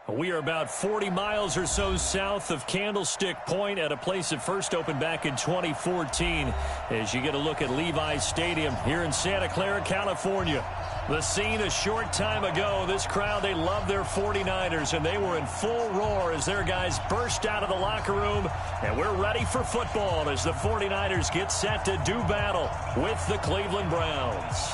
We are about 40 miles or so south of Candlestick Point at a place that first opened back in 2014 as you get a look at Levi's Stadium here in Santa Clara, California. The scene a short time ago, this crowd, they love their 49ers, and they were in full roar as their guys burst out of the locker room, and we're ready for football as the 49ers get set to do battle with the Cleveland Browns.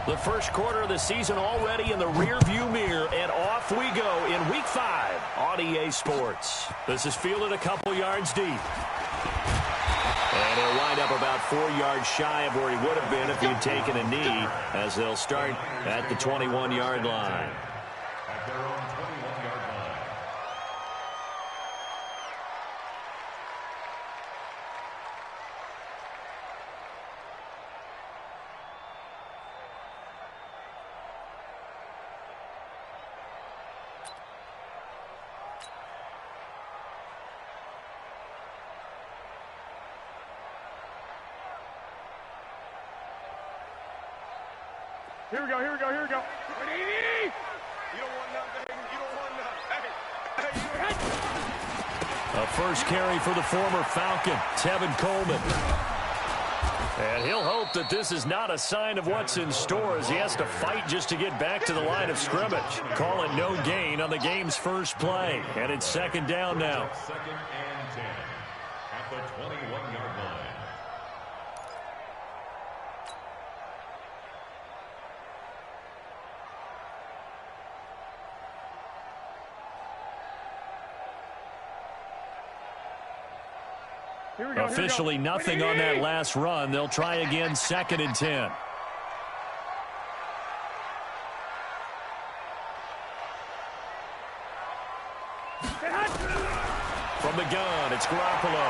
The first quarter of the season already in the rearview mirror, and off we go in Week 5 on EA Sports. This is fielded a couple yards deep. And he'll wind up about 4 yards shy of where he would have been if he'd taken a knee, as they'll start at the 21-yard line. At their own 21-yard line. Here we go. You don't want nothing. You don't want nothing. A first carry for the former Falcon, Tevin Coleman. And he'll hope that this is not a sign of what's in store as he has to fight just to get back to the line of scrimmage. Call it no gain on the game's first play. And it's second down now. Second and 10 at the 21-yard line. Officially nothing on that last run. They'll try again, second and 10. From the gun, it's Garoppolo.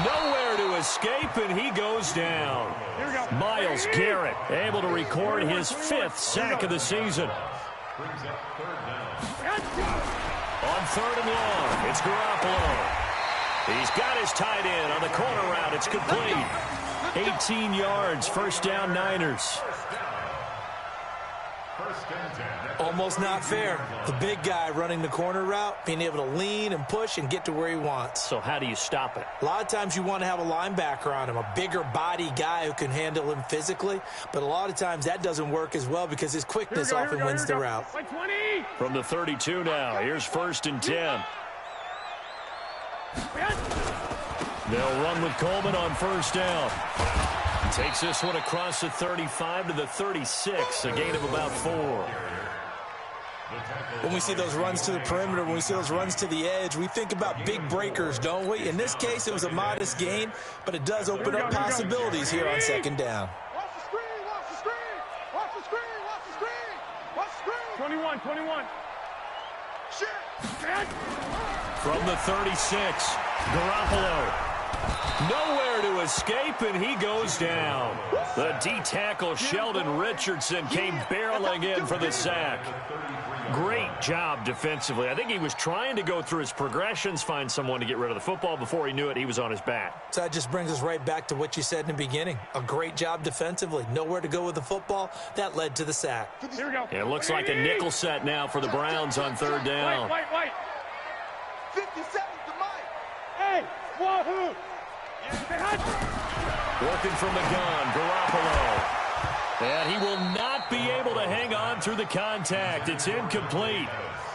Nowhere to escape, and he goes down. Myles Garrett able to record his 5th sack of the season. On third and long, it's Garoppolo. He's got his tight end on the corner route. It's complete. 18 yards, first down Niners. Almost not fair. The big guy running the corner route, being able to lean and push and get to where he wants. So how do you stop it? A lot of times you want to have a linebacker on him, a bigger body guy who can handle him physically. But a lot of times that doesn't work as well because his quickness often wins the route. From the 32 now, here's first and 10. They'll run with Coleman on first down. Takes this one across the 35 to the 36, a gain of about 4. When we see those runs to the perimeter, when we see those runs to the edge, we think about big breakers, don't we? In this case, it was a modest gain, but it does open up possibilities here on second down. Watch the screen. 21. Shit. From the 36, Garoppolo. Nowhere to escape, and he goes down. The D-tackle Sheldon Richardson came barreling in for the sack. Great job defensively. I think he was trying to go through his progressions, find someone to get rid of the football. Before he knew it, he was on his back. So that just brings us right back to what you said in the beginning. A great job defensively. Nowhere to go with the football. That led to the sack. Here we go. It looks like a nickel set now for the Browns on third down. Wait. 57 to Mike. Hey, wahoo. Working from the gun, Garoppolo. And he will not be able to hang on through the contact. It's incomplete.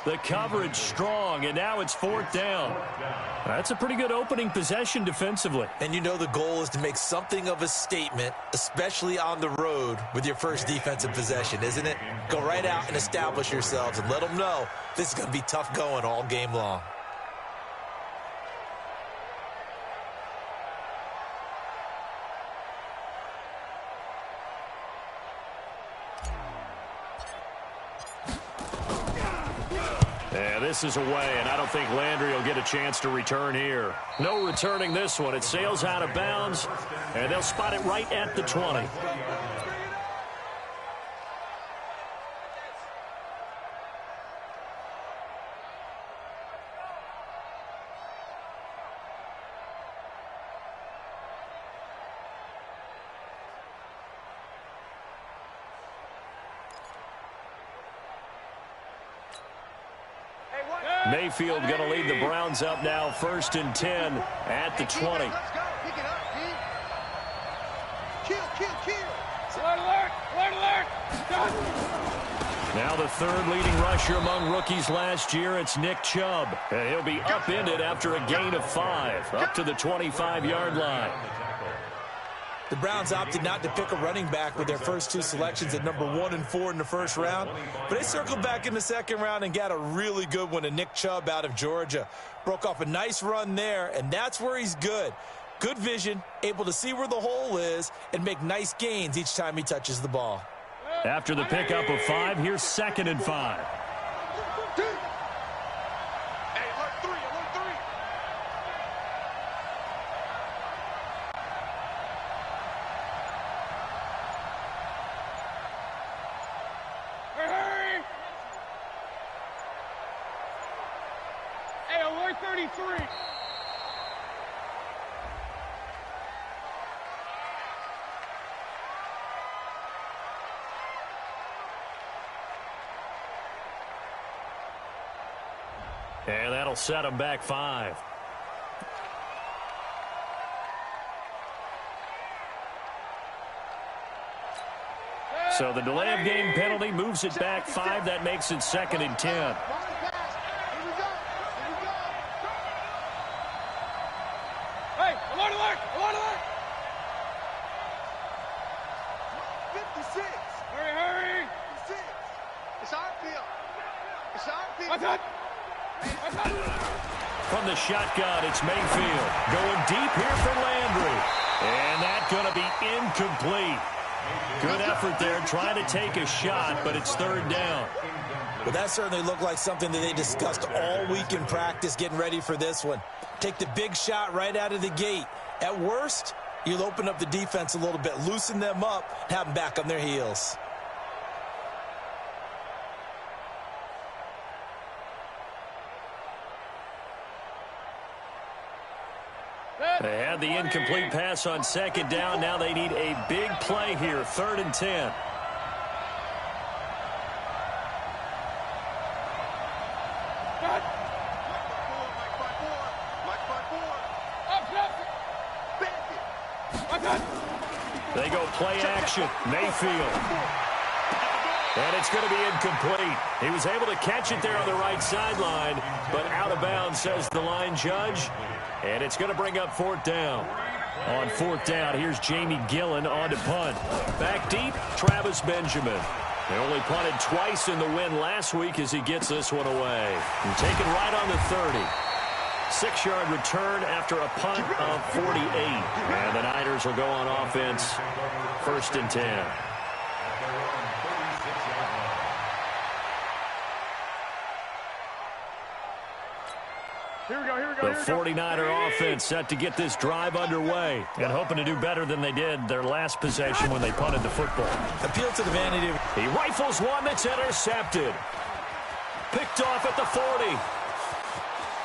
The coverage strong, and now it's fourth down. That's a pretty good opening possession defensively. And you know the goal is to make something of a statement, especially on the road with your first defensive possession, isn't it? Go right out and establish yourselves and let them know this is going to be tough going all game long. This is away, and I don't think Landry will get a chance to return here. No returning this one. It sails out of bounds, and they'll spot it right at the 20. Mayfield going to lead the Browns up now, 1st and 10 at the 20. Let's go. Pick it up, D. Kill. Alert! Now the 3rd leading rusher among rookies last year, it's Nick Chubb. And he'll be upended after a gain of 5, up to the 25-yard line. The Browns opted not to pick a running back with their first 2 selections at number 1 and 4 in the first round. But they circled back in the second round and got a really good one to Nick Chubb out of Georgia. Broke off a nice run there, and that's where he's good. Good vision, able to see where the hole is, and make nice gains each time he touches the ball. After the pickup of 5, here's 2nd and 5. Hey, alert 3. Hurry! Hey, alert 33. And that'll set him back 5. So the delay of game penalty moves it back 5. That makes it 2nd and 10. Here we go. Hey, alert! 56. Hurry! 56. It's our field. What's that? From the shotgun, it's Mayfield. Going deep here for Landry. And that's going to be incomplete. Good effort there, trying to take a shot, but it's 3rd down. Well, that certainly looked like something that they discussed all week in practice getting ready for this one. Take the big shot right out of the gate. At worst, you'll open up the defense a little bit, loosen them up, have them back on their heels. They had the incomplete pass on 2nd down. Now they need a big play here, 3rd and 10. They go play action. Mayfield. And it's going to be incomplete. He was able to catch it there on the right sideline, but out of bounds, says the line judge. And it's going to bring up 4th down. On 4th down, here's Jamie Gillen on to punt. Back deep, Travis Benjamin. They only punted twice in the win last week as he gets this one away. And taken right on the 30. 6-yard return after a punt of 48. And the Niners will go on offense, 1st and 10. Here we go. The 49er offense set to get this drive underway and hoping to do better than they did their last possession when they punted the football. Appeal to the vanity. He rifles one that's intercepted. Picked off at the 40.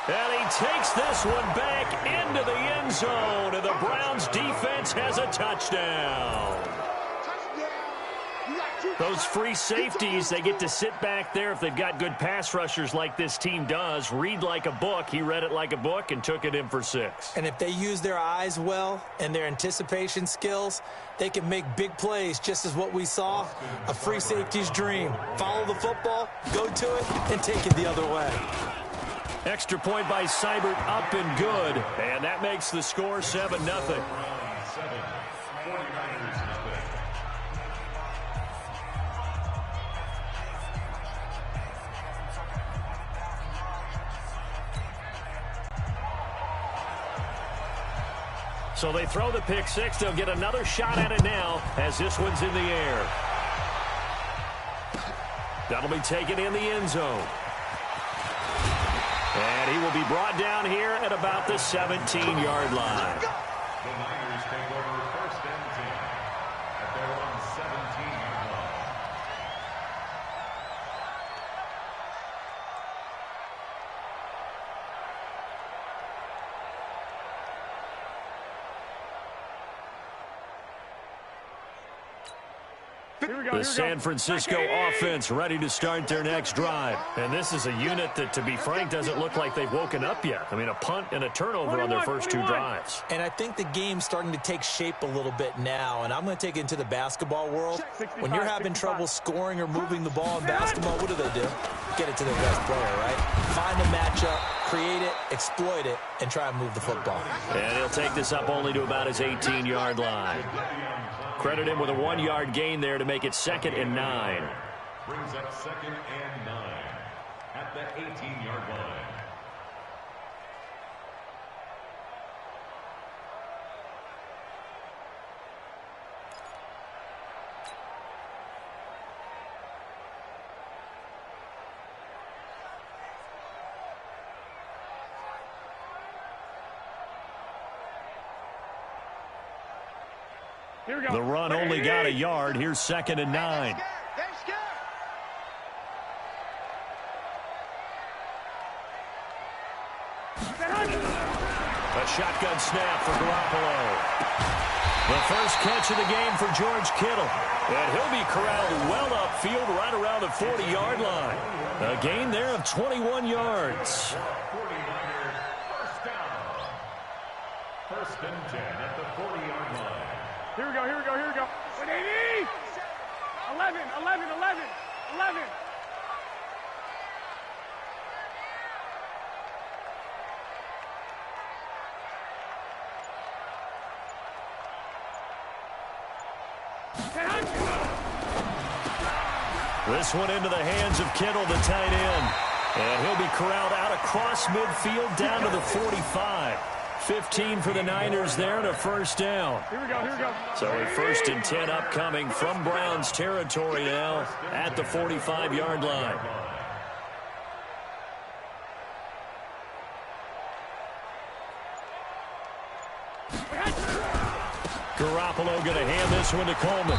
And he takes this one back into the end zone, and the Browns defense has a touchdown. Those free safeties, they get to sit back there if they've got good pass rushers like this team does. Read like a book. He read it like a book and took it in for 6. And if they use their eyes well and their anticipation skills, they can make big plays, just as what we saw, a free safety's dream. Follow the football, go to it, and take it the other way. Extra point by Seibert, up and good. And that makes the score 7-0. So they throw the pick 6. They'll get another shot at it now as this one's in the air. That'll be taken in the end zone. And he will be brought down here at about the 17-yard line. The Niners take over 1st and 10 at their own 17-yard line. The San Francisco offense ready to start their next drive. And this is a unit that, to be frank, doesn't look like they've woken up yet. I mean, a punt and a turnover on their first 2 drives. And I think the game's starting to take shape a little bit now, and I'm going to take it into the basketball world. When you're having trouble scoring or moving the ball in basketball, what do? Get it to their best player, right? Find a matchup, create it, exploit it, and try and move the football. And he'll take this up only to about his 18-yard line. Credit him with a 1-yard gain there to make it 2nd and 9. Brings up 2nd and 9 at the 18-yard line. The run only got a yard. Here's 2nd and 9. A shotgun snap for Garoppolo. The first catch of the game for George Kittle. And he'll be corralled well upfield right around the 40-yard line. A gain there of 21 yards. 49ers first down. 1st and 10 at the 40-yard line. Here we go. 180. 11. This one into the hands of Kittle, the tight end. And he'll be corralled out across midfield down to the 45. 15 for the Niners there and a first down. Here we go. So a 1st and 10 upcoming from Browns territory now at the 45-yard line. Garoppolo going to hand this one to Coleman.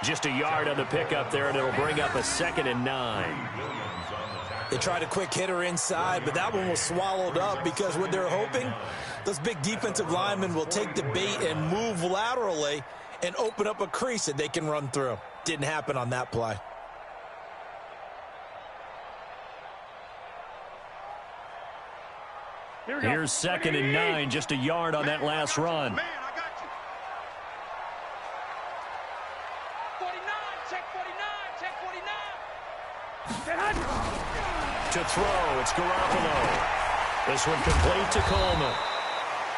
Just a yard on the pickup there, and it'll bring up a 2nd and 9. They tried a quick hitter inside, but that one was swallowed up because what they're hoping, those big defensive linemen will take the bait and move laterally and open up a crease that they can run through. Didn't happen on that play. Here's 2nd and 9, just a yard on that last run. Man, I got you. 49, check 49, check 49. To throw, it's Garoppolo. This one complete to Coleman.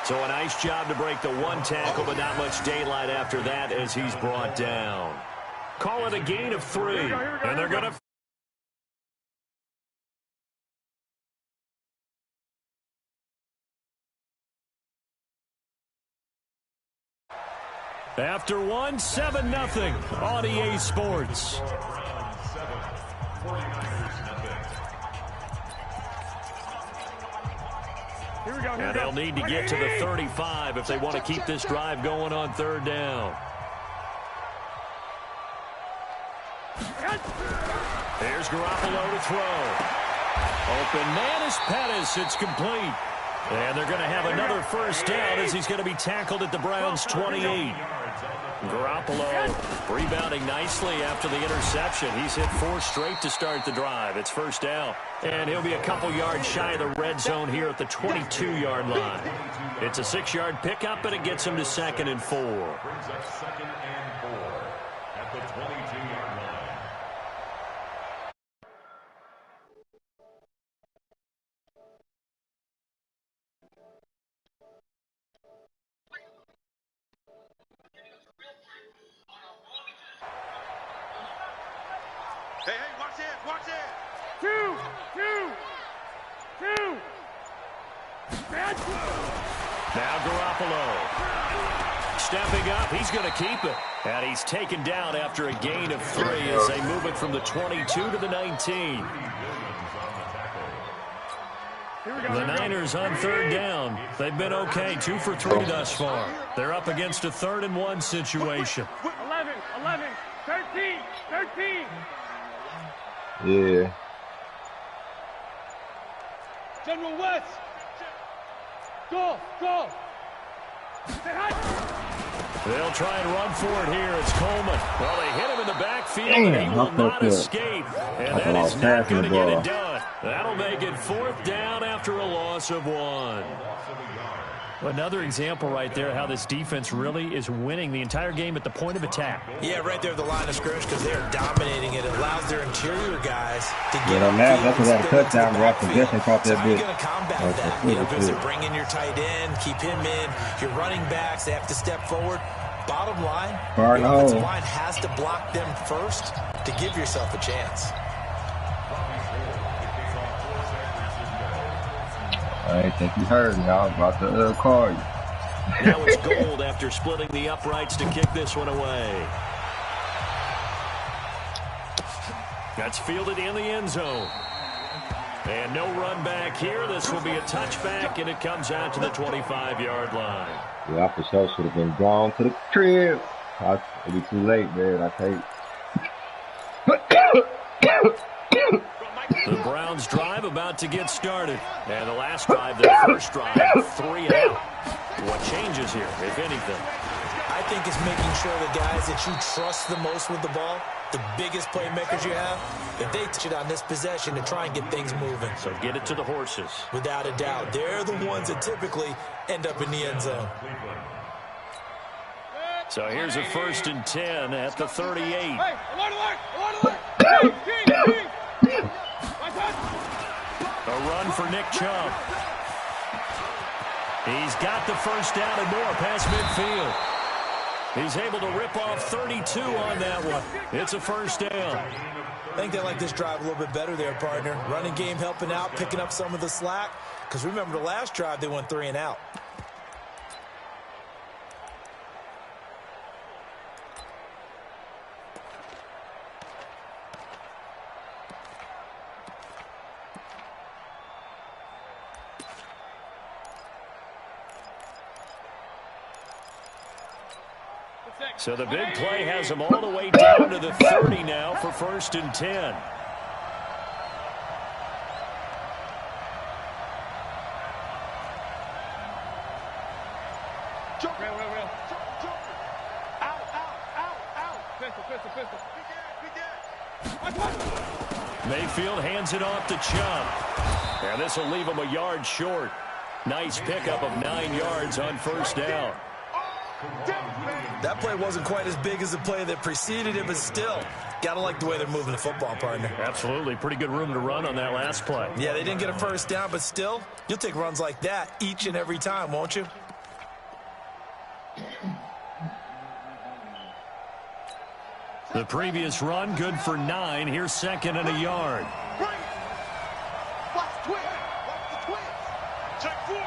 So a nice job to break the 1 tackle, but not much daylight after that as he's brought down. Call it a gain of 3, and they're going to... After 1, 7-0 on EA Sports. And they'll need to get to the 35 if they want to keep this drive going on 3rd down. Here's Garoppolo to throw. Open man is Pettis. It's complete. And they're going to have another first down as he's going to be tackled at the Browns' 28. Garoppolo rebounding nicely after the interception. He's hit 4 straight to start the drive. It's first down. And he'll be a couple yards shy of the red zone here at the 22-yard line. It's a 6-yard pickup, and it gets him to 2nd and 4. Brings up 2nd and 4 at the 22-yard line. Hey, watch this, watch this. 2. Now Garoppolo stepping up. He's going to keep it. And he's taken down after a gain of 3 as they move it from the 22 to the 19. The Niners on 3rd down. They've been okay, 2 for 3 thus far. They're up against a 3rd and 1 situation. 11, 13. Yeah. General West. Go. They'll try and run for it here. It's Coleman. Well, they hit him in the backfield, and he will not escape. And that is not going to get it done. That'll make it 4th down after a loss of 1. Another example right there how this defense really is winning the entire game at the point of attack. Yeah, right there at the line of scrimmage because they're dominating it. It allows their interior guys to get on that. That's what that touchdown drop possession caught that bit. How are you going to combat that? You know, because they bring in your tight end, keep him in. Your running backs, they have to step forward. Bottom line, the offensive line has to block them first to give yourself a chance. I think you heard me. I was about to call you. Now it's Gold after splitting the uprights to kick this one away. That's fielded in the end zone. And no run back here. This will be a touchback, and it comes out to the 25-yard line. Yeah, I for sure should have been gone to the crib. It'd be too late, man. I take. The Browns drive about to get started. And the last drive, their first drive, 3 and out. What changes here, if anything? I think it's making sure the guys that you trust the most with the ball, the biggest playmakers you have, that they touch it on this possession to try and get things moving. So get it to the horses. Without a doubt. They're the ones that typically end up in the end zone. So here's a 1st and 10 at the 38. Hey, alert! King. A run for Nick Chubb. He's got the first down and more past midfield. He's able to rip off 32 on that one. It's a 1st down. I think they like this drive a little bit better there, partner. Running game helping out, picking up some of the slack. Because remember the last drive, they went 3 and out. So the big play has him all the way down to the 30 now for 1st and 10. Mayfield hands it off to Chubb. And this will leave him a yard short. Nice pickup of 9 yards on 1st down. That play wasn't quite as big as the play that preceded it, but still, gotta like the way they're moving the football, partner. Absolutely. Pretty good room to run on that last play. Yeah, they didn't get a 1st down, but still, you'll take runs like that each and every time, won't you? The previous run, good for 9. Here's 2nd and a yard. Watch the twist. Watch the twist. Check 4.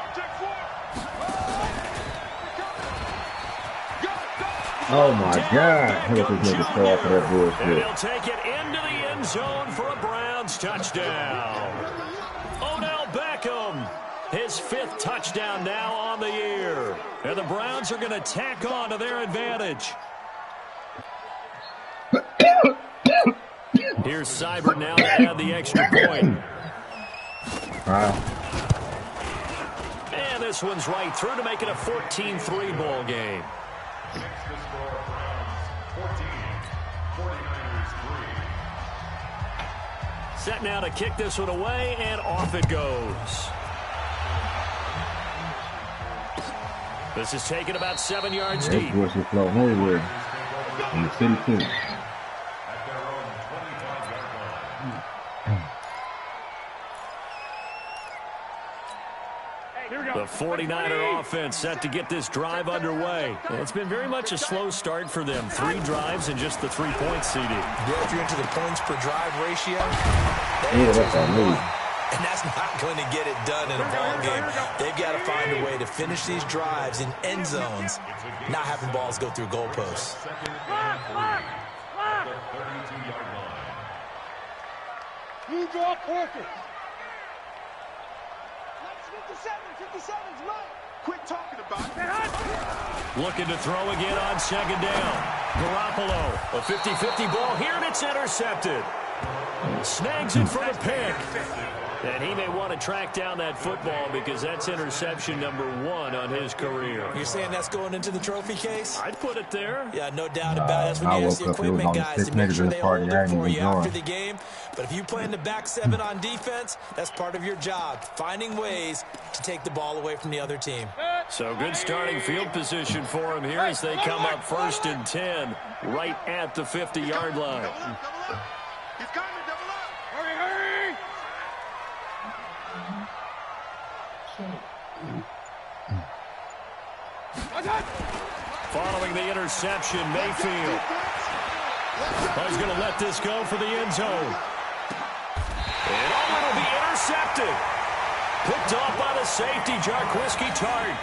Oh my God! Who was this nigga fall for that And bullshit? he'll take it into the end zone for a Browns touchdown. Odell Beckham, his 5th touchdown now on the year. And the Browns are going to tack on to their advantage. Here's Seibert now to add the extra point. Wow. And this one's right through to make it a 14-3 ball game. The score, Browns 14, 49ers 3. Set now to kick this one away, and off it goes. This is taken about 7 yards deep. That bullshit floating everywhere. In the city too. At their own 25-yard line. The 49er offense set to get this drive underway. It's been very much a slow start for them. 3 drives and just the 3 points CD. Yeah, if you're into the points per drive ratio, That's on me. and that's not going to get it done in a ball game. They've got to find a way to finish these drives in end zones, not having balls go through goalposts. Second and 3 at the 32-yard line. You draw quarters. 57's right. Quit talking about it. Looking to throw again on 2nd down. Garoppolo, a 50-50 ball here, and it's intercepted. Snags it for the pick. And he may want to track down that football because that's interception number 1 on his career. You're saying that's going into the trophy case? I'd put it there. Yeah, no doubt about it. That's when I you ask woke the up, it was equipment only guys 6 to make niggas sure in they the party. hold I it ain't for even you after join. the game. But if you plan to back 7 on defense, that's part of your job, finding ways to take the ball away from the other team. So good starting field position for him here as they come up 1st and 10 right at the 50-yard line. Double up. He's coming, double up. Hurry, hurry! Following the interception, Mayfield. He's going to let this go for the end zone. And it'll be intercepted. Picked off by the safety, Jarquiski Tart.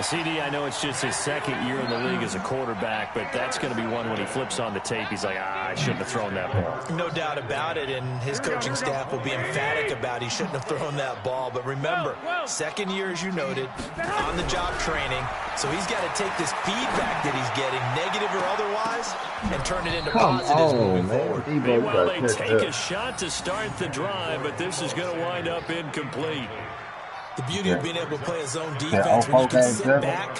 CD, I know it's just his 2nd year in the league as a quarterback, but that's going to be one when he flips on the tape. He's like, I shouldn't have thrown that ball. No doubt about it, and his coaching staff will be emphatic about he shouldn't have thrown that ball. But remember, 2nd year, as you noted, on-the-job training, so he's got to take this feedback that he's getting, negative or otherwise, and turn it into positives moving forward. Meanwhile, they take a shot to start the drive, but this is going to wind up incomplete. The beauty of being able to play a zone defense when you can sit back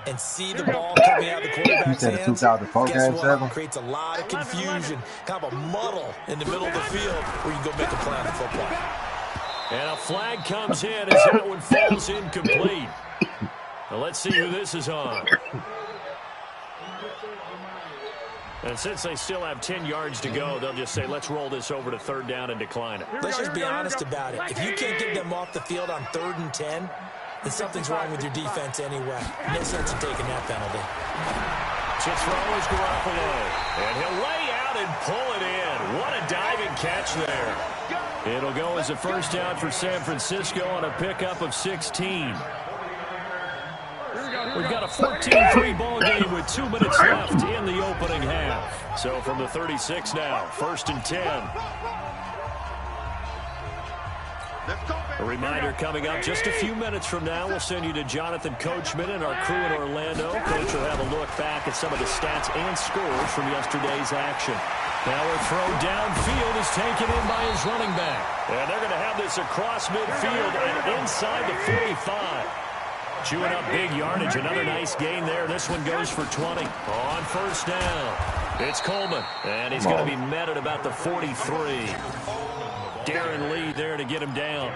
and see the ball coming out of the quarterback's hands. Guess what? It creates a lot of confusion, kind of a muddle in the middle of the field where you can go make a play on the football. And a flag comes in as that one falls incomplete. Now let's see who this is on. And since they still have 10 yards to go, they'll just say, let's roll this over to 3rd down and decline it. Let's just be honest about it. If you can't get them off the field on 3rd and 10, then something's wrong with your defense anyway. No sense in taking that penalty. To throw is Garoppolo. And he'll lay out and pull it in. What a diving catch there. It'll go as a 1st down for San Francisco on a pickup of 16. We've got a 14-3 ball game with 2 minutes left in the opening half. So from the 36 now, 1st and 10. A reminder coming up just a few minutes from now, we'll send you to Jonathan Coachman and our crew in Orlando. Coach will have a look back at some of the stats and scores from yesterday's action. Now a throw downfield is taken in by his running back. And they're going to have this across midfield and inside the 45. Chewing up big yardage. Another nice gain there. This one goes for 20. On 1st down, it's Coleman. And he's going to be met at about the 43. Darren Lee there to get him down.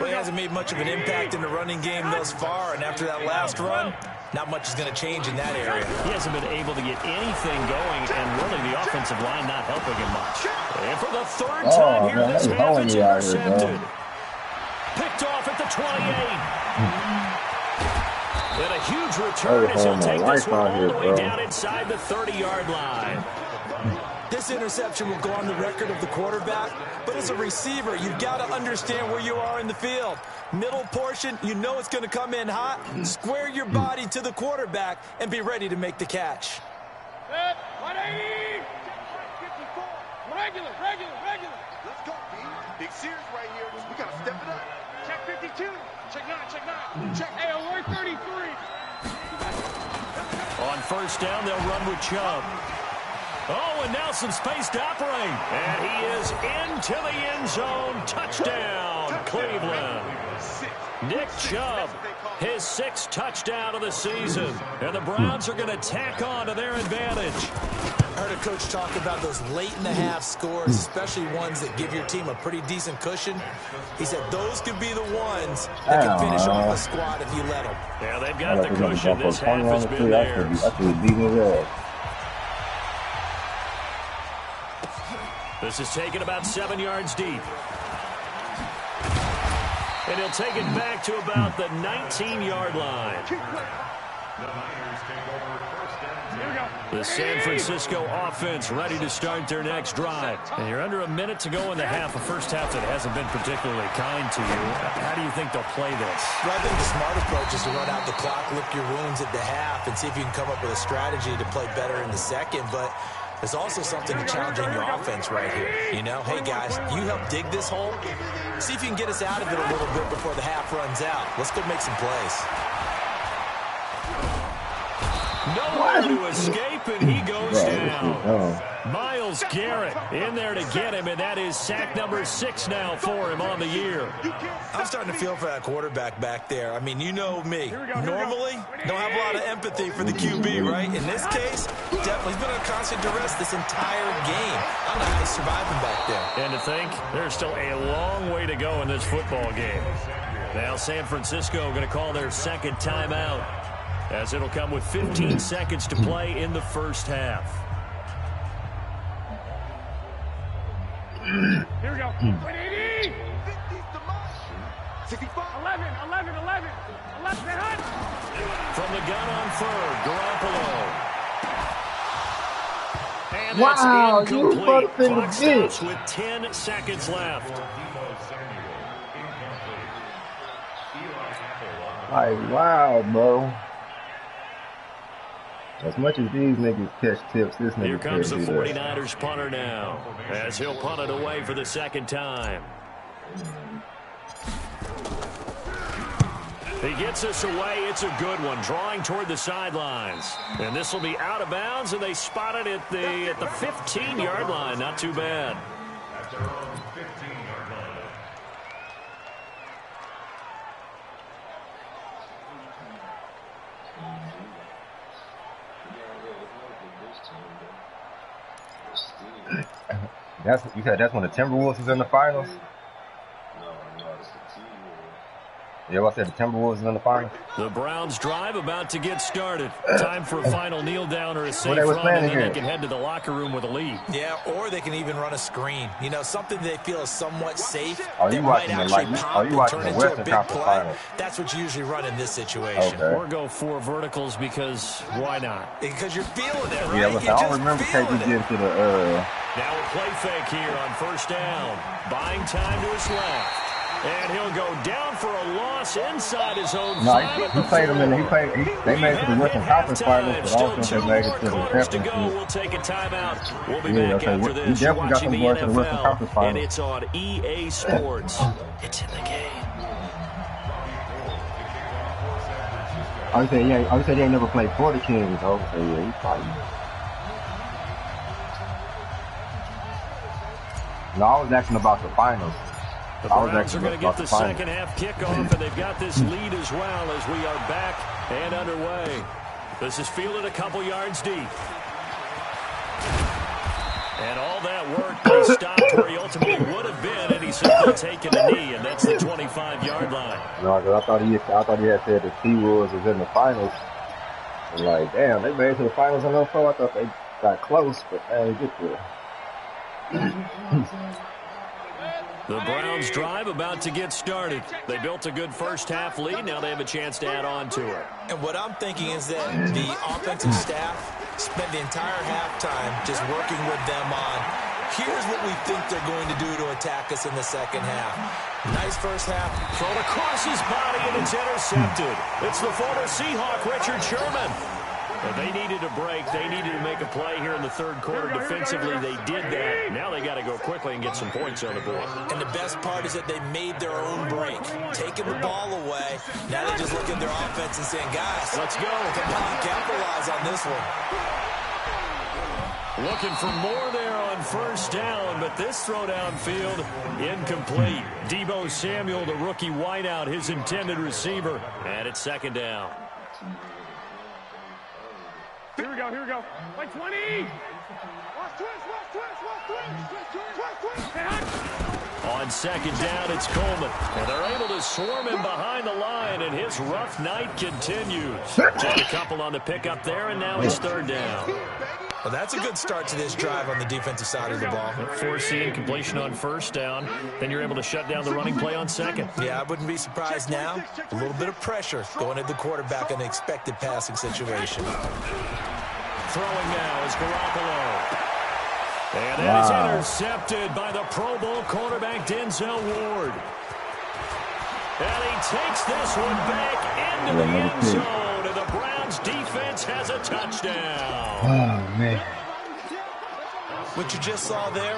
Well, he hasn't made much of an impact in the running game thus far. And after that last run, not much is going to change in that area. He hasn't been able to get anything going, and really the offensive line not helping him much. And for the 3rd time here this half, it's intercepted. Picked off at the 28. And a huge return as he'll take this one all the way down inside the 30-yard line. This interception will go on the record of the quarterback, but as a receiver, you've got to understand where you are in the field. Middle portion, you know it's going to come in hot. Square your body to the quarterback and be ready to make the catch. 180! 54! Regular! Let's go, B. Big series right here. We got to step it up. Check 52! Check 9! Check. Hey, alert 33! On 1st down, they'll run with Chubb. Oh, and now some space to operate. And he is into the end zone. Touchdown, Cleveland. Nick Chubb, his 6th touchdown of the season. And the Browns are going to tack on to their advantage. I heard a coach talk about those late-in-the-half scores, especially ones that give your team a pretty decent cushion. He said those could be the ones that can finish off a squad if you let them. Yeah, they've got the cushion. This half has been theirs. This is taken about 7 yards deep. And he'll take it back to about the 19-yard line. The San Francisco offense ready to start their next drive. And you're under a minute to go in the half, a first half that hasn't been particularly kind to you. How do you think they'll play this? Well, I think the smart approach is to run out the clock, lick your wounds at the half, and see if you can come up with a strategy to play better in the second. But there's also something to challenging your offense right here. You know, hey, guys, you help dig this hole. See if you can get us out of it a little bit before the half runs out. Let's go make some plays. Nowhere to escape, and he goes Bro, down. Miles Garrett in there to get him, and that is sack number 6 now for him on the year. I'm starting to feel for that quarterback back there. I mean, you know me. Normally, don't have a lot of empathy for the QB, right? In this case, definitely he's been under constant duress this entire game. I don't know how he's surviving back there. And to think, there's still a long way to go in this football game. Now San Francisco going to call their second timeout, as it'll come with 15 seconds to play in the first half. Here we go. 180. 65. 11. 11. From the gun on third, Garoppolo. And Wow, that's you incomplete. fucking Clock bitch. stops with 10 seconds left. Like, wow, bro. As much as these niggas catch tips, this nigga Here comes the can't do that. 49ers punter now, as he'll punt it away for the second time. He gets us away. It's a good one, drawing toward the sidelines. And this will be out of bounds, and they spot it at the 15-yard line. Not too bad. At their own 15-yard line. You said that's when the Timberwolves is in the finals? Yeah, I said the Timberwolves is in the finals. The Browns drive about to get started. Time for a final kneel down or a safe they was run, playing and then here. they can head to the locker room with a lead. Yeah, or they can even run a screen. You know, something they feel is somewhat safe. Are you that watching might the, actually like, pop are you and watching turn the into a Western big Conference play. Finals? That's what you usually run in this situation. Okay. Or go 4 verticals because why not? Because you're feeling it, right? Yeah, listen, I don't remember KD getting to the Now a play fake here on first down. Buying time to his left. And he'll go down for a loss inside his own No, 5 he played them in. They made it to the Western Conference Finals, but Still also 2 they made more it to the quarters to championship. go. We'll take a timeout. We'll be Yeah, back okay, after we this. You're definitely got watching them the going to the Western NFL, Conference Finals. and it's on EA Sports. It's in the game. I would say he ain't never played for the Kings, though. So yeah, he's probably. No, I was asking about the finals. The Browns are going to get the second half kickoff, and they've got this lead as well as we are back and underway. This is fielded a couple yards deep. And all that work, they stopped where he ultimately would have been, and he's simply taken a knee, and that's the 25-yard line. No, because I thought he had said the T-Wolves was in the finals. And like, damn, they made it to the finals in 04. I thought they got close, but they didn't get there. The Browns drive about to get started. They built a good first half lead. Now they have a chance to add on to it. And what I'm thinking is that the offensive staff spent the entire halftime just working with them on, here's what we think they're going to do to attack us in the second half. Nice first half. Thrown across his body, and it's intercepted. It's the former Seahawk, Richard Sherman. But they needed a break. They needed to make a play here in the third quarter. Defensively, they did that. Now they got to go quickly and get some points on the board. And the best part is that they made their own break, taking the ball away. Now they just look at their offense and saying, guys, let's go. Come on, capitalize on this one. Looking for more there on first down, but this throw downfield incomplete. Deebo Samuel, the rookie wideout, his intended receiver. And it's second down. Here we go. Like 20. On second down, it's Coleman. And they're able to swarm him behind the line, and his rough night continues. Just a couple on the pickup there, and now it's third down. Well, that's a good start to this drive on the defensive side of the ball. Force the incompletion on first down. Then you're able to shut down the running play on second. Yeah, I wouldn't be surprised now. A little bit of pressure going at the quarterback in an expected passing situation. Throwing now is Garoppolo. And that is intercepted by the Pro Bowl quarterback Denzel Ward. And he takes this one back into the end zone. And the Browns defense has a touchdown. Oh, man. What you just saw there,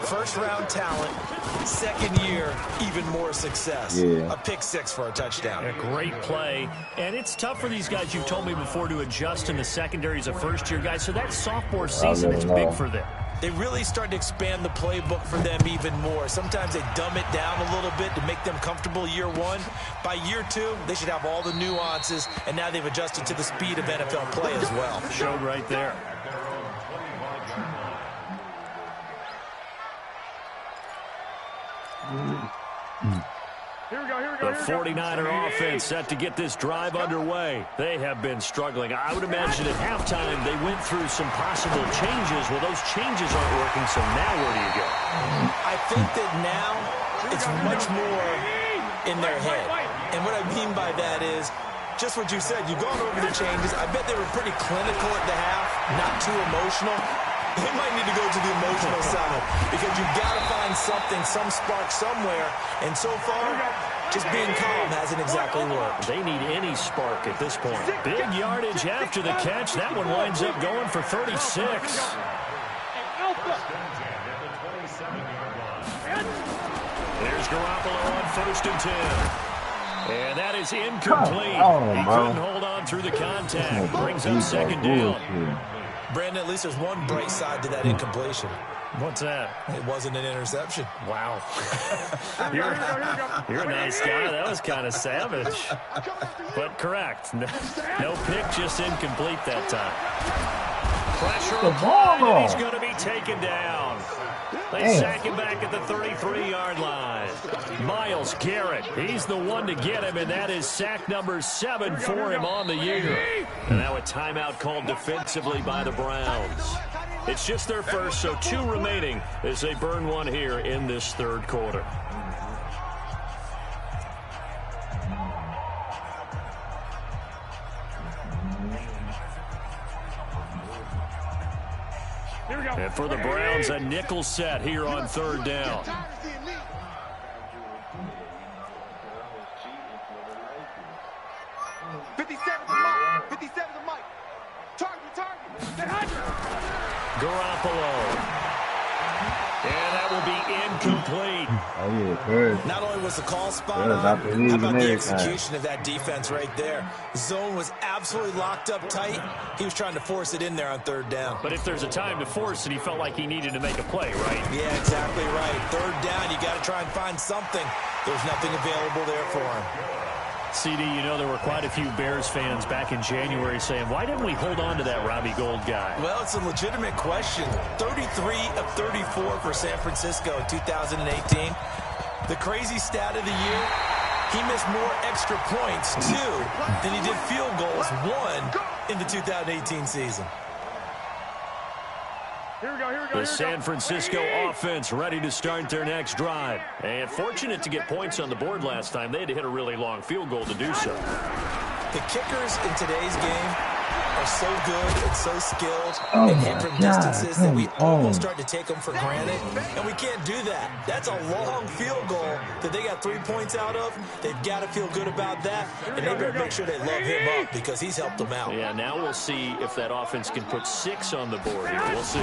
first-round talent, second year, even more success. Yeah. A pick six for a touchdown. A great play. And it's tough for these guys, you've told me before, to adjust in the secondary as a first-year guy. So that sophomore season is big for them. They really start to expand the playbook for them even more. Sometimes they dumb it down a little bit to make them comfortable year one. By year two, they should have all the nuances, and now they've adjusted to the speed of NFL play as well. Showed right there. The 49er offense set to get this drive underway. They have been struggling. I would imagine at halftime they went through some possible changes. Well, those changes aren't working, so now where do you go? I think that now it's much more in their head. And what I mean by that is just what you said. You've gone over the changes. I bet they were pretty clinical at the half, not too emotional. They might need to go to the emotional side because you've got to find something, some spark somewhere. And so far, just being calm hasn't exactly worked. They need any spark at this point. Big yardage after the catch. That one winds up going for 36. There's Garoppolo on 1st and 10. And that is incomplete. He couldn't hold on through the contact. Brings up 2nd down. Brandon, at least there's one bright side to that incompletion. What's that? It wasn't an interception. Wow. You're a nice guy. That was kind of savage. But correct. No pick, just incomplete that time. Pressure applied, and he's going to be taken down. They sack him back at the 33-yard line. Myles Garrett, he's the one to get him, and that is sack number 7 for him on the year. And now a timeout called defensively by the Browns. It's just their first, so 2 remaining as they burn one here in this 3rd quarter. And for the Browns, a nickel set here on 3rd down. Garoppolo. And that will be incomplete. Oh, yeah, good. Not only was the call spot on, how about the execution of that defense right there? Zone was absolutely locked up tight. He was trying to force it in there on 3rd down. But if there's a time to force it, he felt like he needed to make a play, right? Yeah, exactly right. 3rd down, you got to try and find something. There's nothing available there for him. CD, you know there were quite a few Bears fans back in January saying, why didn't we hold on to that Robbie Gould guy? Well, it's a legitimate question. 33 of 34 for San Francisco in 2018. The crazy stat of the year, he missed more extra points, 2, than he did field goals, 1 in the 2018 season. The San Francisco offense ready to start their next drive. And fortunate to get points on the board last time. They had to hit a really long field goal to do so. The kickers in today's game are so good and so skilled and hit from distances that we almost start to take them for granted. And we can't do that. That's a long field goal that they got 3 points out of. They've got to feel good about that. And they better make sure they love him up because he's helped them out. Yeah, now we'll see if that offense can put 6 on the board here. We'll see.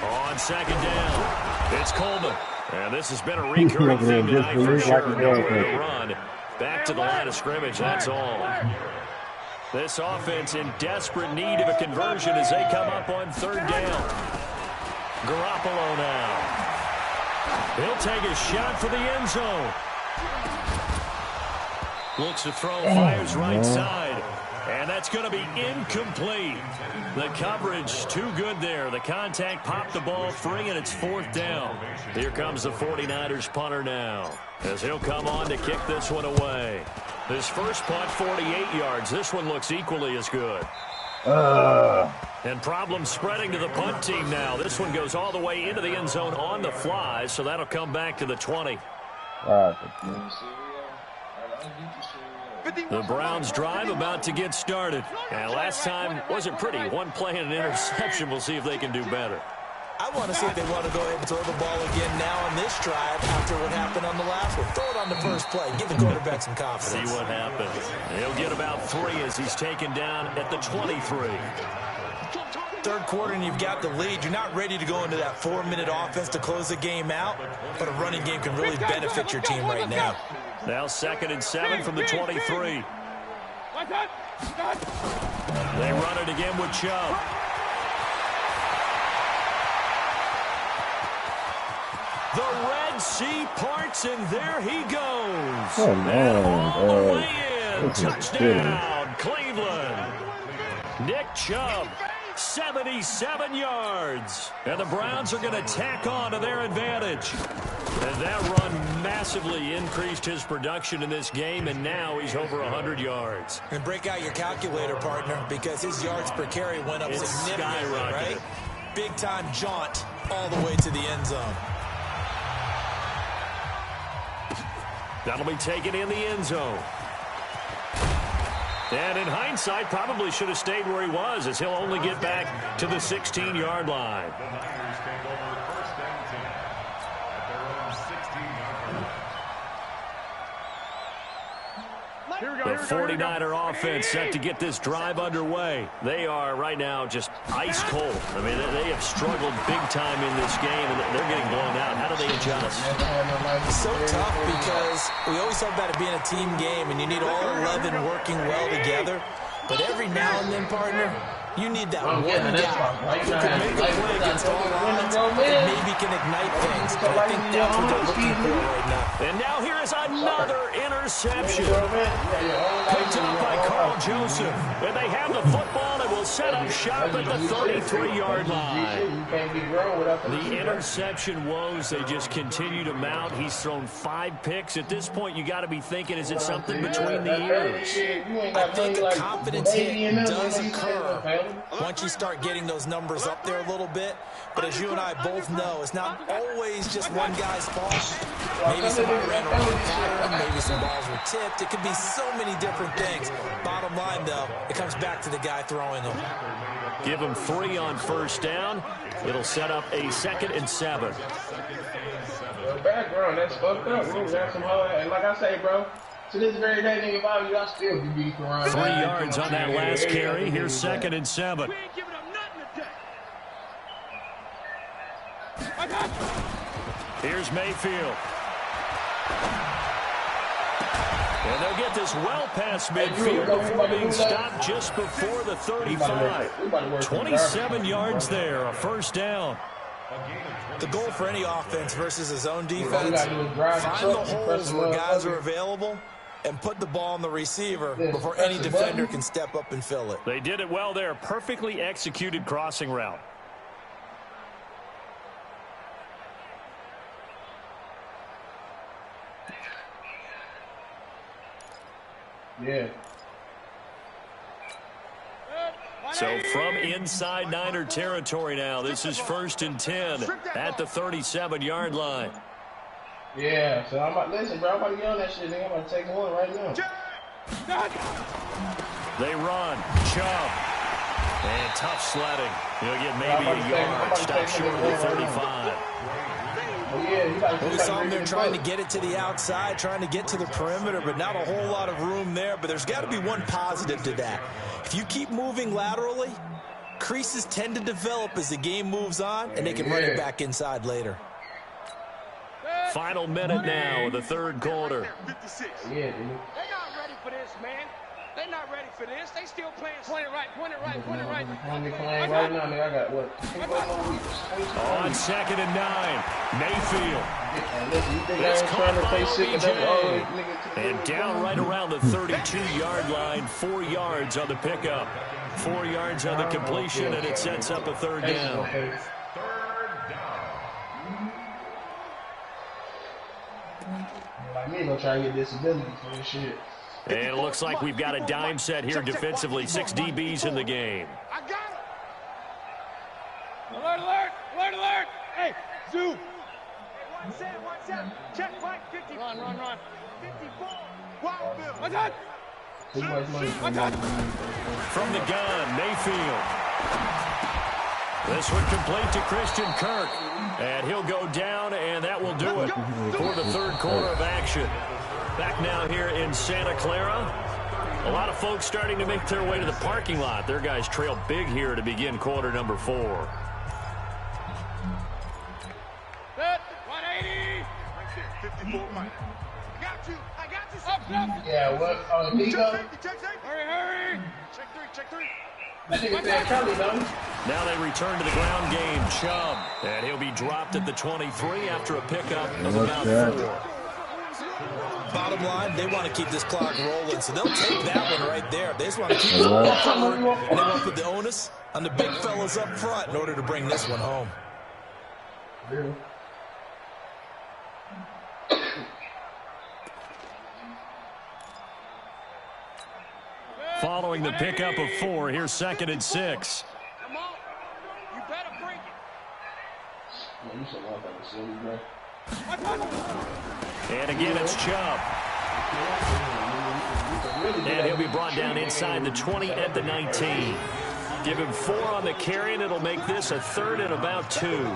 On 2nd down, it's Coleman. And this has been a recurring theme tonight for sure. Nowhere to run. Back to the line of scrimmage, that's all. This offense in desperate need of a conversion as they come up on 3rd down. Garoppolo now. He'll take a shot for the end zone. Looks to throw, fires right side. And that's going to be incomplete. The coverage too good there. The contact popped the ball free, and it's 4th down. Here comes the 49ers punter now, as he'll come on to kick this one away. His first punt, 48 yards. This one looks equally as good. And problems spreading to the punt team now. This one goes all the way into the end zone on the fly, so that'll come back to the 20. The Browns drive about to get started. And last time wasn't pretty. One play and an interception. We'll see if they can do better. I want to see if they want to go ahead and throw the ball again now on this drive after what happened on the last one. Throw it on the first play. Give the quarterback some confidence. See what happens. He'll get about 3 as he's taken down at the 23. third quarter and you've got the lead, you're not ready to go into that 4-minute offense to close the game out, but a running game can really benefit your team right now. Now 2nd and 7 from the 23. They run it again with Chubb. The Red Sea parts, and there he goes. Oh, man. All the way in. Touchdown, Cleveland. Nick Chubb, 77 yards. And the Browns are going to tack on to their advantage. And that run massively increased his production in this game, and now he's over 100 yards. And break out your calculator, partner, because his yards per carry went up significantly, right? Big-time jaunt all the way to the end zone. That'll be taken in the end zone. And in hindsight, probably should have stayed where he was, as he'll only get back to the 16-yard line. The Niners take over 1st and 10 at their own 16-yard line. The 49er offense set to get this drive underway. They are right now just ice cold. I mean, they have struggled big time in this game, and they're getting blown out. How do they adjust? It's so tough because we always talk about it being a team game, and you need all 11 working well together. But every now and then, partner, you need that one guy who can make a play against all odds and maybe can ignite things. But I think that's what they're looking for right now. And now here is another interception. Picked up by Carl Joseph. And they have the football and will set up shop at the 33-yard line. The interception woes, they just continue to mount. He's thrown 5 picks. At this point, you got to be thinking, is it something between the ears? I think a confidence hit does occur once you start getting those numbers up there a little bit. But as you and I both know, it's not always just one guy's fault. Maybe somebody ran a wrong pattern, maybe some balls were tipped. It could be so many different things. Bottom line, though, it comes back to the guy throwing them. Give him 3 on 1st down. It'll set up a 2nd and 7. Background, that's fucked up. We got some and like I say, bro, to this very day, nigga, about you, I still be beating around. 3 yards on that last carry. Here's 2nd and 7. We ain't giving up nothing today. Here's Mayfield. And they'll get this well past midfield before being stopped just before the 35. 27 yards there, a 1st down. The goal for any offense versus his own defense, find the holes where guys are available and put the ball on the receiver before any defender can step up and fill it. They did it well there. Perfectly executed crossing route. Yeah. So from inside Niner territory now, this is 1st and 10 at the 37-yard line. Yeah, so I'm about, listen, bro, I'm about to get on that shit, nigga. I'm about to take one right now. They run. Chubb. And tough sledding. He'll get maybe a yard. Stop short of the 35. We saw him there trying to get it to the outside, trying to get to the perimeter, but not a whole lot of room there. But there's got to be one positive to that. If you keep moving laterally, creases tend to develop as the game moves on, and they can run it back inside later. Final minute now of the 3rd quarter. Yeah, dude. They're not ready for this, man. They're not ready for this. They still playing. Point it right, point it right, point it right. I'm playing right now, nigga. I got what? 24 more weeks. On 2nd and 9, Mayfield. It's trying to play sick And down right around the 32-yard line, 4 yards on the pickup. 4 yards on the completion, and it sets up a 3rd down. Like me, gonna try to get disability for this shit. And it looks like we've got a dime set here defensively. 6 DBs in the game. I got it. Alert, alert, alert, alert. Hey, Zoo. 1-7. Check right, 50. Run. 54. Wild Bill. What's that? Too much money. From the gun, Mayfield. This one complete to Christian Kirk. And he'll go down, and that will do it for the 3rd quarter of action. Back now here in Santa Clara. A lot of folks starting to make their way to the parking lot. Their guys trail big here to begin quarter number 4. Set. 180. 54. I got you. Up. Yeah, what? Oh, Nico? Hurry. Check 3. That nigga said Curly, though. Now they return to the ground game. Chubb. And he'll be dropped at the 23 after a pickup of about 4. Bottom line, they want to keep this clock rolling, so they'll take that one right there. They just want to keep the ball forward, and they want to put the onus on the big fellas up front in order to bring this one home. Following the pickup of 4, here's 2nd and 6. Come on. You better bring it. And again, it's Chubb. And he'll be brought down inside the 20 at the 19. Give him 4 on the carry, and it'll make this a 3rd and about 2.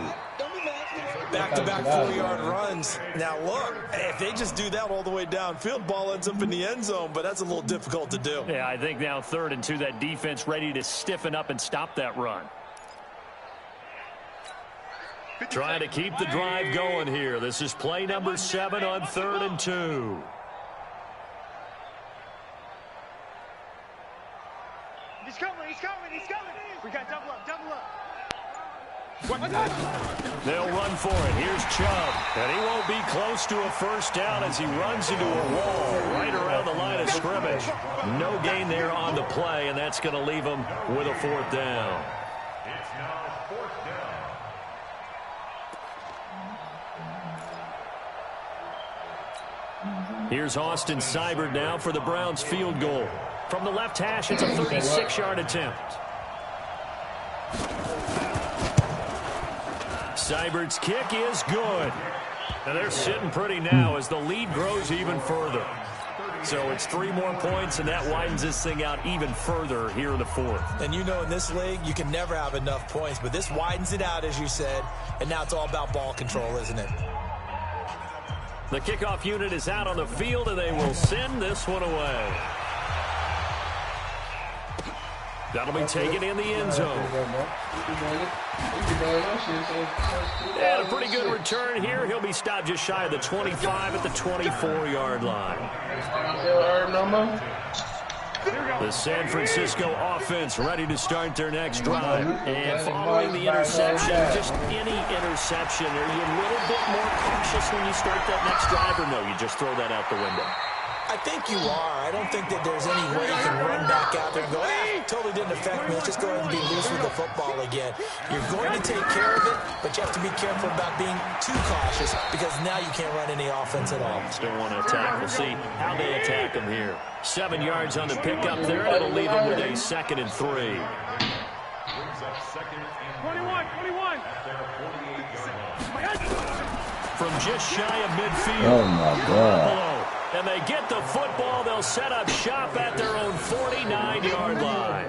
Back-to-back 4-yard runs. Now, look, if they just do that all the way downfield, ball ends up in the end zone, but that's a little difficult to do. Yeah, I think now 3rd and 2, that defense ready to stiffen up and stop that run. Trying to keep the drive going here. This is play number 7 on 3rd and 2. He's coming. We got double up. They'll run for it. Here's Chubb. And he won't be close to a first down as he runs into a wall right around the line of scrimmage. No gain there on the play, and that's going to leave him with a 4th down. It's now 4th down. Here's Austin Seibert now for the Browns field goal. From the left hash, it's a 36-yard attempt. Seibert's kick is good. And they're sitting pretty now as the lead grows even further. So it's 3 more points, and that widens this thing out even further here in the 4th. And you know in this league, you can never have enough points, but this widens it out, as you said, and now it's all about ball control, isn't it? The kickoff unit is out on the field, and they will send this one away. That'll be taken in the end zone. And a pretty good return here. He'll be stopped just shy of the 25 at the 24-yard line. The San Francisco offense ready to start their next drive. And following the interception, just any interception, are you a little bit more cautious when you start that next drive, or no, you just throw that out the window? I think you are. I don't think that there's any way you can run back out there and go, totally didn't affect me. Let's just go ahead and be loose with the football again. You're going to take care of it, but you have to be careful about being too cautious because now you can't run any offense at all. Still want to attack. We'll see how they attack them here. 7 yards on the pickup there, and it'll leave them with a 2nd and 3. Brings up 2nd and 21. From just shy of midfield. Oh, my God. And they get the football. They'll set up shop at their own 49-yard line.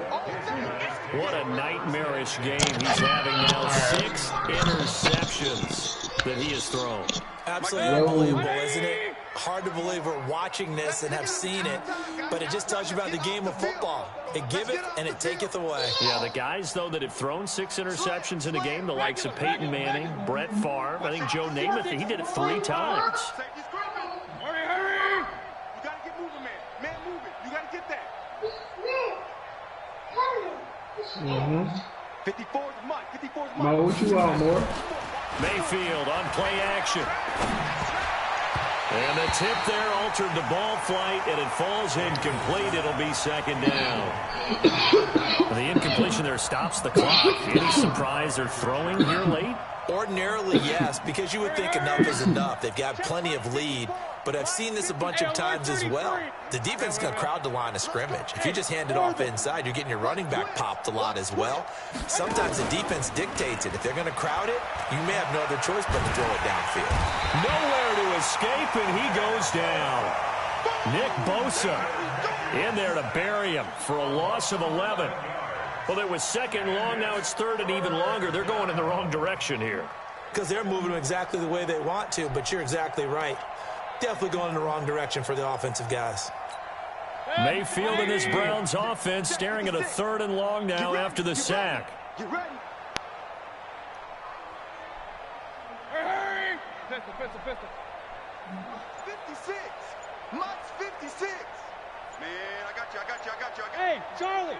What a nightmarish game he's having now. 6 interceptions that he has thrown. Absolutely unbelievable, isn't it? Hard to believe we're watching this and have seen it, but it just tells you about the game of football. It giveth and it taketh away. Yeah, the guys, though, that have thrown 6 interceptions in a game, the likes of Peyton Manning, Brett Favre, I think Joe Namath, he did it 3 times. Hurry. You got to get moving, man. Man, move it. You got to get that. 54 is mine. 54 is mine. Mo, what you want, more? Mayfield on play action. And the tip there altered the ball flight, and it falls incomplete. It'll be 2nd down. The incompletion there stops the clock. Any surprise they're throwing here late? Ordinarily, yes, because you would think enough is enough. They've got plenty of lead, but I've seen this a bunch of times as well. The defense is going to crowd the line of scrimmage. If you just hand it off inside, you're getting your running back popped a lot as well. Sometimes the defense dictates it. If they're going to crowd it, you may have no other choice but to throw it downfield. Nowhere to escape, and he goes down. Nick Bosa in there to bury him for a loss of 11. Well, it was 2nd long. Now it's 3rd and even longer. They're going in the wrong direction here. Because they're moving them exactly the way they want to, but you're exactly right. Definitely going in the wrong direction for the offensive guys. Mayfield and this Browns offense staring at a 3rd and long now after the sack. Get ready. Hurry! Pistol, pistol, pistol. 56. Mike's 56. Man, I got you. Hey, Charlie!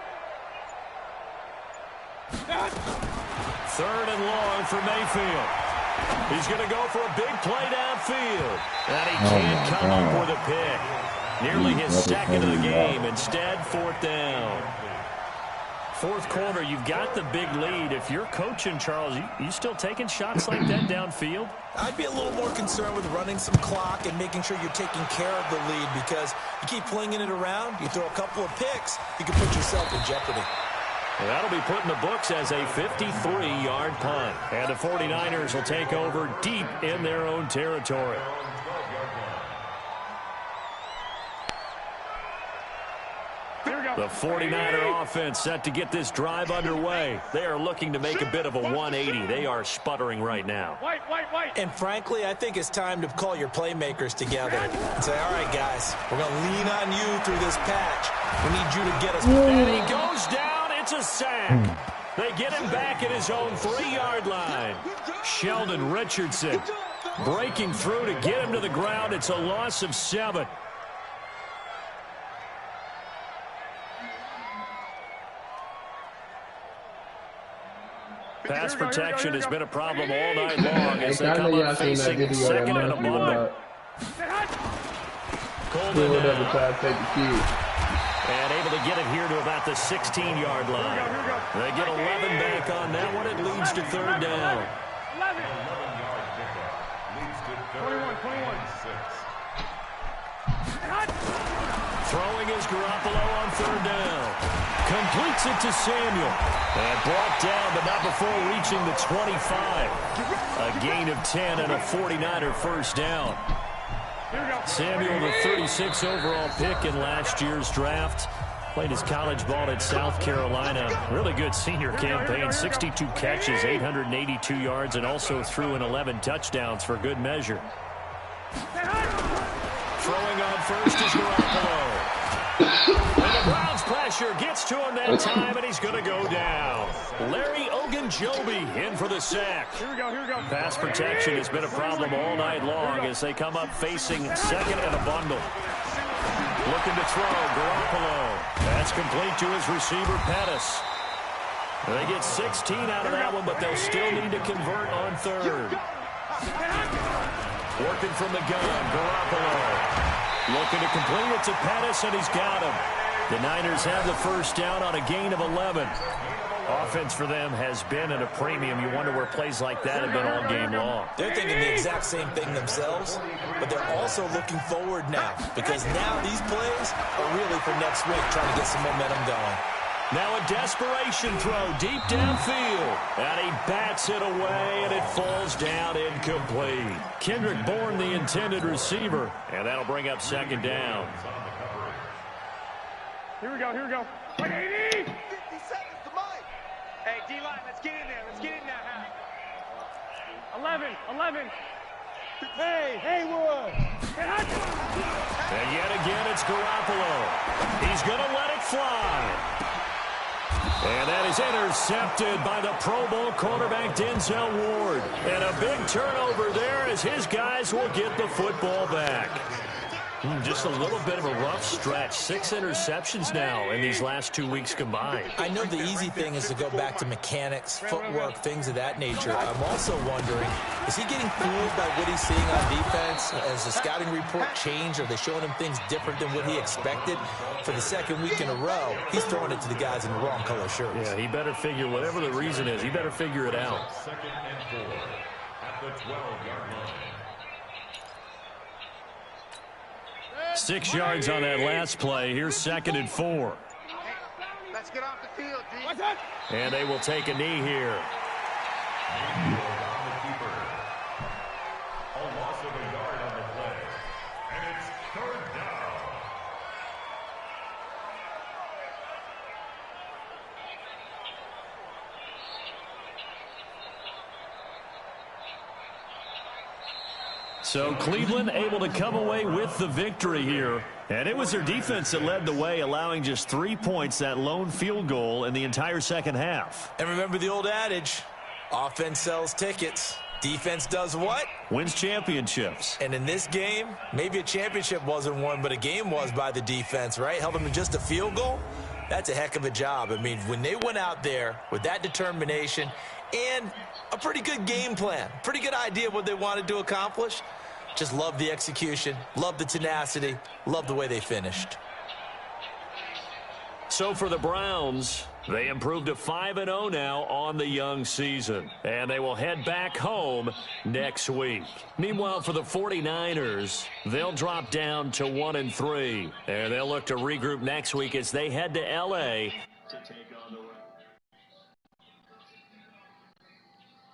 3rd and long for Mayfield. He's going to go for a big play downfield. And he can't come up with a pick. Nearly his 2nd of the game. Instead, 4th down. 4th quarter, you've got the big lead. If you're coaching, Charles, you still taking shots like that downfield? I'd be a little more concerned with running some clock and making sure you're taking care of the lead, because you keep flinging it around, you throw a couple of picks, you can put yourself in jeopardy. Well, that'll be put in the books as a 53-yard punt. And the 49ers will take over deep in their own territory. The 49er offense set to get this drive underway. They are looking to make a bit of a 180. They are sputtering right now. White. And frankly, I think it's time to call your playmakers together and say, all right, guys, we're going to lean on you through this patch. We need you to get us. And he goes down. It's a sack. They get him back at his own 3-yard line. Sheldon Richardson breaking through to get him to the ground. It's a loss of 7. Pass protection has been a problem all night long as they come up facing 2nd and a bundle. Coleman and able to get it here to about the 16-yard line. They get 11 back on that one. It leads to 3rd down. 11. 21. Throwing is Garoppolo on 3rd down. Completes it to Samuel. And brought down, but not before reaching the 25. A gain of 10 and a 49er first down. Samuel, the 36 overall pick in last year's draft. Played his college ball at South Carolina. Really good senior campaign. 62 catches, 882 yards, and also threw in 11 touchdowns for good measure. Throwing on first is Garoppolo. And the Browns pressure gets to him that time, and he's going to go down. Larry Ogunjobi in for the sack. Here we go. Pass protection has been a problem all night long as they come up facing 2nd and a bundle. Looking to throw, Garoppolo. That's complete to his receiver, Pettis. They get 16 out of that one, but they'll still need to convert on 3rd. Working from the gun, Garoppolo. Looking to complete it to Pettis, and he's got him. The Niners have the first down on a gain of 11. Offense for them has been at a premium. You wonder where plays like that have been all game long. They're thinking the exact same thing themselves, but they're also looking forward now, because now these plays are really for next week, trying to get some momentum going. Now a desperation throw deep downfield. And he bats it away, and it falls down incomplete. Kendrick Bourne, the intended receiver. And that'll bring up 2nd down. Here we go. 180. 50 seconds to Mike. Hey, D-line, let's get in there. Huh? 11. Hey, Haywood. And yet again, it's Garoppolo. He's going to let it fly. And that is intercepted by the Pro Bowl cornerback Denzel Ward. And a big turnover there as his guys will get the football back. Just a little bit of a rough stretch. 6 interceptions now in these last 2 weeks combined. I know the easy thing is to go back to mechanics, footwork, things of that nature. I'm also wondering, is he getting fooled by what he's seeing on defense? Has the scouting report changed? Are they showing him things different than what he expected? For the 2nd week in a row, he's throwing it to the guys in the wrong color shirts. Yeah, he better figure, whatever the reason is, he better figure it out. 2nd and 4 at the 12-yard line. 6 yards on that last play. Here's 2nd and 4. Let's get off the field, D. And they will take a knee here. On the keeper. A loss of a yard on the play. And it's 3rd down. So Cleveland able to come away with the victory here. And it was their defense that led the way, allowing just 3 points, that lone field goal in the entire second half. And remember the old adage, offense sells tickets. Defense does what? Wins championships. And in this game, maybe a championship wasn't won, but a game was by the defense, right? Held them to just a field goal. That's a heck of a job. I mean, when they went out there with that determination and a pretty good game plan, pretty good idea of what they wanted to accomplish, just love the execution, love the tenacity, love the way they finished. So for the Browns, they improved to 5-0 now on the young season. And they will head back home next week. Meanwhile, for the 49ers, they'll drop down to 1-3. And they'll look to regroup next week as they head to L.A. to take on the